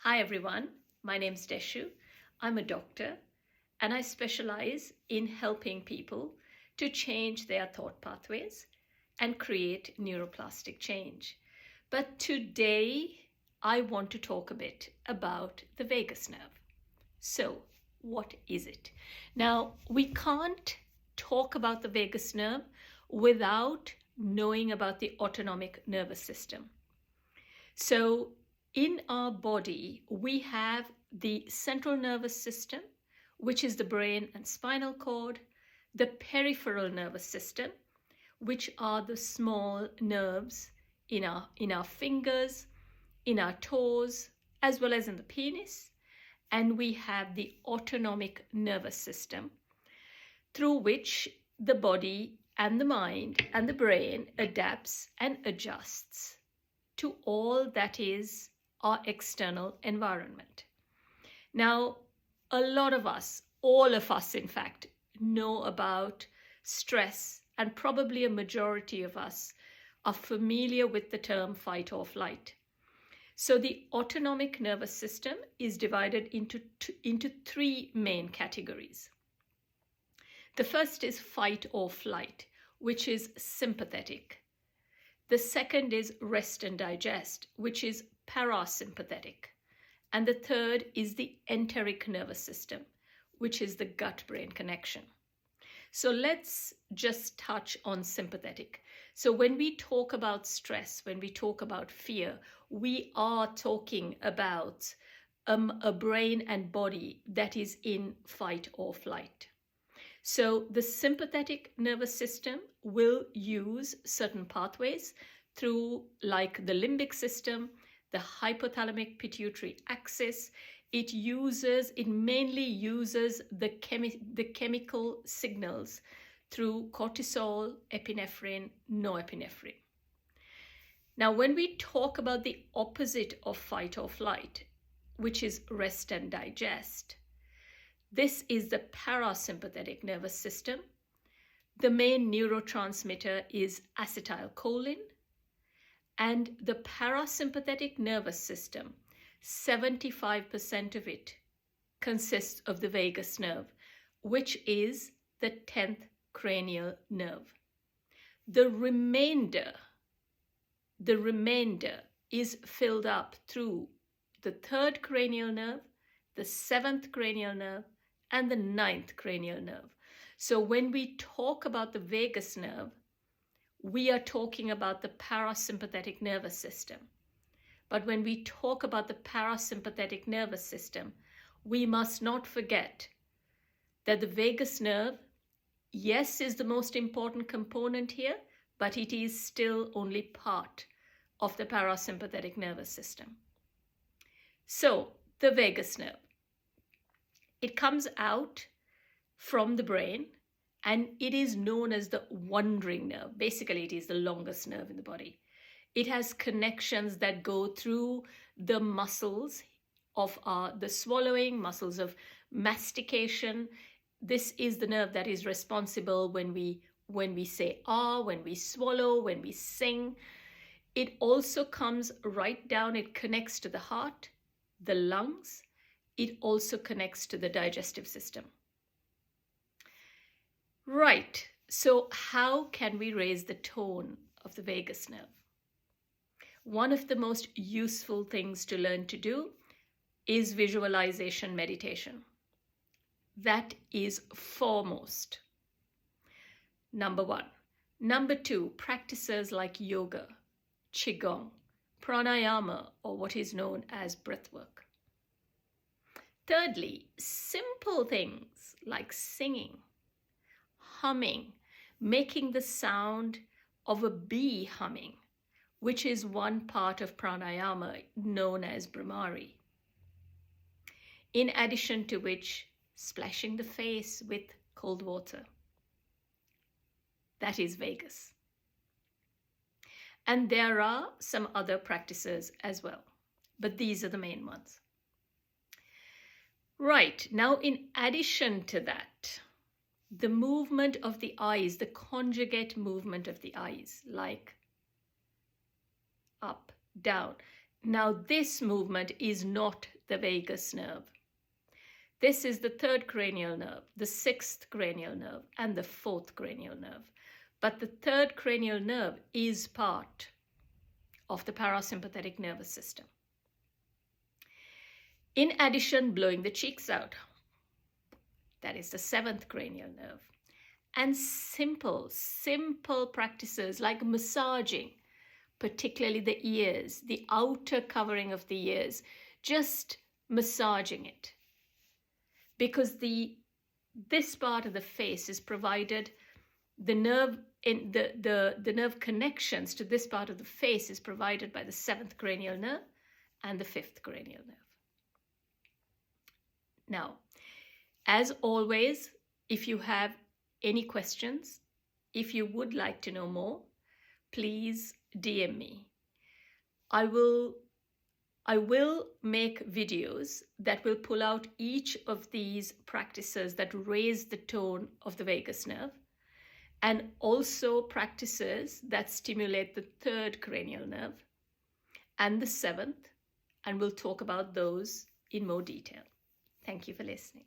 Hi everyone, my name's Deshu. I'm a doctor and I specialize in helping people to change their thought pathways and create neuroplastic change. But today I want to talk a bit about the vagus nerve. So, what is it? Now, we can't talk about the vagus nerve without knowing about the autonomic nervous system. So, in our body, we have the central nervous system, which is the brain and spinal cord, the peripheral nervous system, which are the small nerves in our fingers, in our toes, as well as in the penis. And we have the autonomic nervous system, through which the body and the mind and the brain adapts and adjusts to all that is our external environment. Now, a lot of us, all of us in fact, know about stress, and probably a majority of us are familiar with the term fight or flight. So the autonomic nervous system is divided into three main categories. The first is fight or flight, which is sympathetic. The second is rest and digest, which is parasympathetic. And the third is the enteric nervous system, which is the gut-brain connection. So let's just touch on sympathetic. So when we talk about stress, when we talk about fear, we are talking about a brain and body that is in fight or flight. So the sympathetic nervous system will use certain pathways through, like the limbic system, the hypothalamic pituitary axis. It mainly uses the chemical signals through cortisol, epinephrine, norepinephrine. Now, when we talk about the opposite of fight or flight, which is rest and digest, this is the parasympathetic nervous system. The main neurotransmitter is acetylcholine, and the parasympathetic nervous system, 75% of it consists of the vagus nerve, which is the 10th cranial nerve. The remainder is filled up through the 3rd cranial nerve, the 7th cranial nerve, and the 9th cranial nerve. So when we talk about the vagus nerve, we are talking about the parasympathetic nervous system. But when we talk about the parasympathetic nervous system, we must not forget that the vagus nerve, yes, is the most important component here, but it is still only part of the parasympathetic nervous system. So, the vagus nerve. It comes out from the brain and it is known as the wandering nerve. Basically, it is the longest nerve in the body. It has connections that go through the muscles of the swallowing, muscles of mastication. This is the nerve that is responsible when we say ah, when we swallow, when we sing. It also comes right down, it connects to the heart, the lungs. It also connects to the digestive system. Right, so how can we raise the tone of the vagus nerve? One of the most useful things to learn to do is visualization meditation. That is foremost. Number 1. Number 2, practices like yoga, qigong, pranayama, or what is known as breathwork. Thirdly, simple things like singing, humming, making the sound of a bee humming, which is one part of pranayama known as Bhramari. In addition to which, splashing the face with cold water. That is vagus. And there are some other practices as well, but these are the main ones. Right, now in addition to that, the movement of the eyes, the conjugate movement of the eyes, like up, down, Now, this movement is not the vagus nerve. This is the third cranial nerve, the sixth cranial nerve, and the fourth cranial nerve. But the third cranial nerve is part of the parasympathetic nervous system. In addition, blowing the cheeks out, that is the seventh cranial nerve. And simple practices like massaging, particularly the ears, the outer covering of the ears, just massaging it. Because this part of the face is provided, the nerve connections to this part of the face is provided by the seventh cranial nerve and the fifth cranial nerve. Now, as always, if you have any questions, if you would like to know more, please DM me. I will make videos that will pull out each of these practices that raise the tone of the vagus nerve, and also practices that stimulate the third cranial nerve and the seventh, and we'll talk about those in more detail. Thank you for listening.